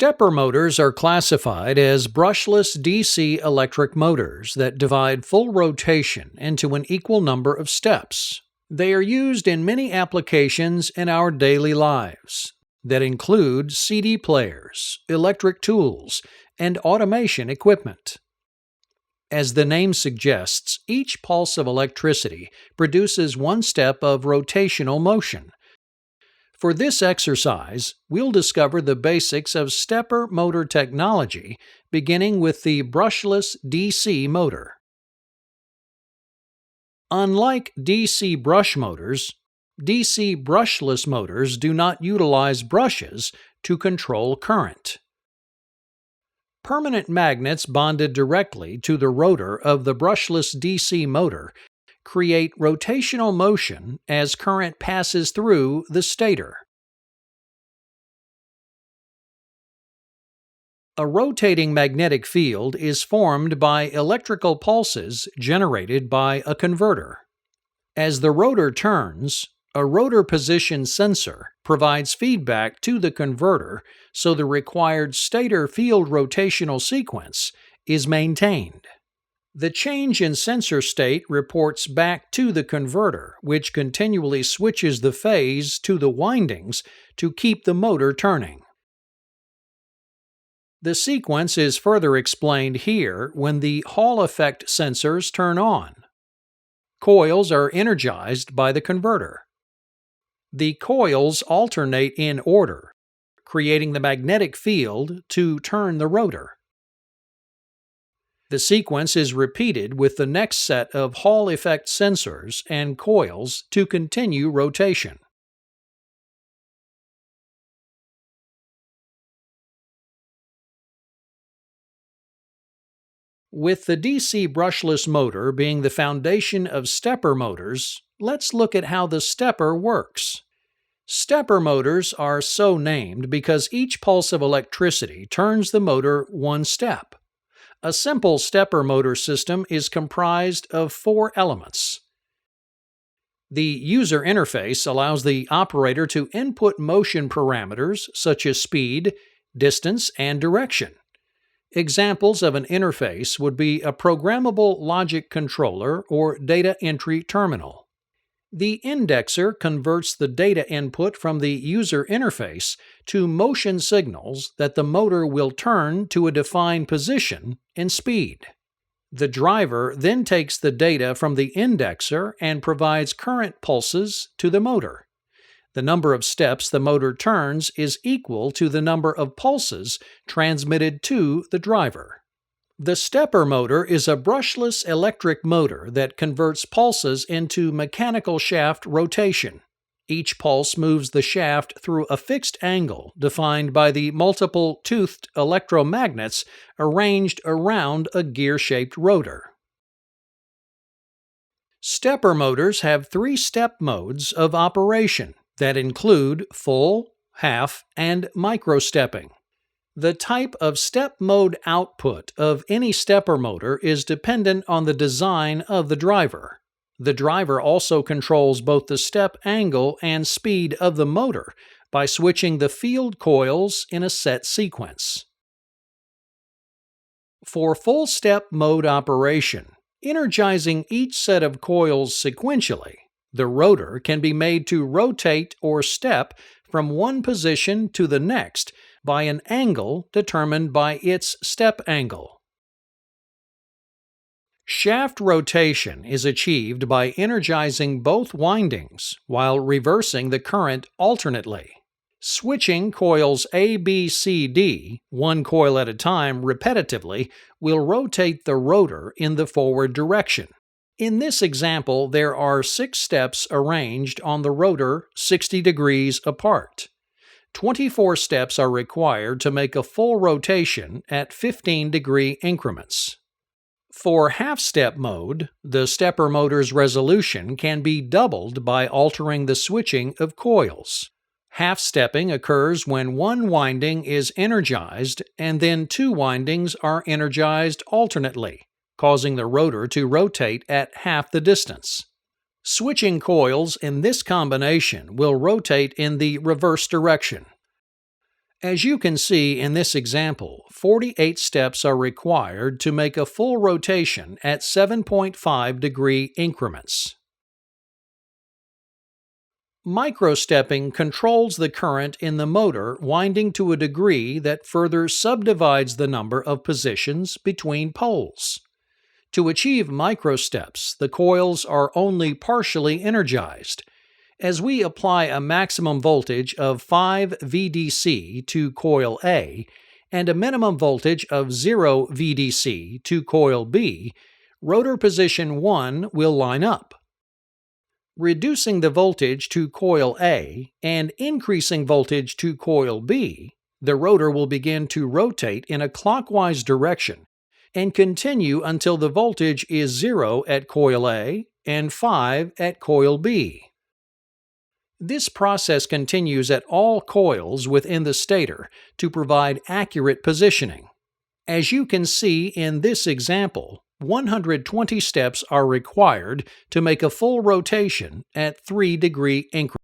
Stepper motors are classified as brushless DC electric motors that divide full rotation into an equal number of steps. They are used in many applications in our daily lives that include CD players, electric tools, and automation equipment. As the name suggests, each pulse of electricity produces one step of rotational motion. For this exercise, we'll discover the basics of stepper motor technology, beginning with the brushless DC motor. Unlike DC brush motors, DC brushless motors do not utilize brushes to control current. Permanent magnets bonded directly to the rotor of the brushless DC motor create rotational motion as current passes through the stator. A rotating magnetic field is formed by electrical pulses generated by a converter. As the rotor turns, a rotor position sensor provides feedback to the converter so the required stator field rotational sequence is maintained. The change in sensor state reports back to the converter, which continually switches the phase to the windings to keep the motor turning. The sequence is further explained here when the Hall effect sensors turn on. Coils are energized by the converter. The coils alternate in order, creating the magnetic field to turn the rotor. The sequence is repeated with the next set of Hall effect sensors and coils to continue rotation. With the DC brushless motor being the foundation of stepper motors, let's look at how the stepper works. Stepper motors are so named because each pulse of electricity turns the motor one step. A simple stepper motor system is comprised of 4 elements. The user interface allows the operator to input motion parameters such as speed, distance, and direction. Examples of an interface would be a programmable logic controller or data entry terminal. The indexer converts the data input from the user interface to motion signals that the motor will turn to a defined position and speed. The driver then takes the data from the indexer and provides current pulses to the motor. The number of steps the motor turns is equal to the number of pulses transmitted to the driver. The stepper motor is a brushless electric motor that converts pulses into mechanical shaft rotation. Each pulse moves the shaft through a fixed angle defined by the multiple toothed electromagnets arranged around a gear-shaped rotor. Stepper motors have 3 step modes of operation that include full, half, and microstepping. The type of step mode output of any stepper motor is dependent on the design of the driver. The driver also controls both the step angle and speed of the motor by switching the field coils in a set sequence. For full step mode operation, energizing each set of coils sequentially, the rotor can be made to rotate or step from one position to the next by an angle determined by its step angle. Shaft rotation is achieved by energizing both windings while reversing the current alternately. Switching coils A, B, C, D, one coil at a time repetitively, will rotate the rotor in the forward direction. In this example, there are 6 steps arranged on the rotor 60 degrees apart. 24 steps are required to make a full rotation at 15-degree increments. For half-step mode, the stepper motor's resolution can be doubled by altering the switching of coils. Half-stepping occurs when one winding is energized and then 2 windings are energized alternately, causing the rotor to rotate at half the distance. Switching coils in this combination will rotate in the reverse direction. As you can see in this example, 48 steps are required to make a full rotation at 7.5-degree increments. Microstepping controls the current in the motor winding to a degree that further subdivides the number of positions between poles. To achieve microsteps, the coils are only partially energized. As we apply a maximum voltage of 5 VDC to coil A and a minimum voltage of 0 VDC to coil B, rotor position 1 will line up. Reducing the voltage to coil A and increasing voltage to coil B, the rotor will begin to rotate in a clockwise direction and continue until the voltage is 0 at coil A and 5 at coil B. This process continues at all coils within the stator to provide accurate positioning. As you can see in this example, 120 steps are required to make a full rotation at 3-degree increments.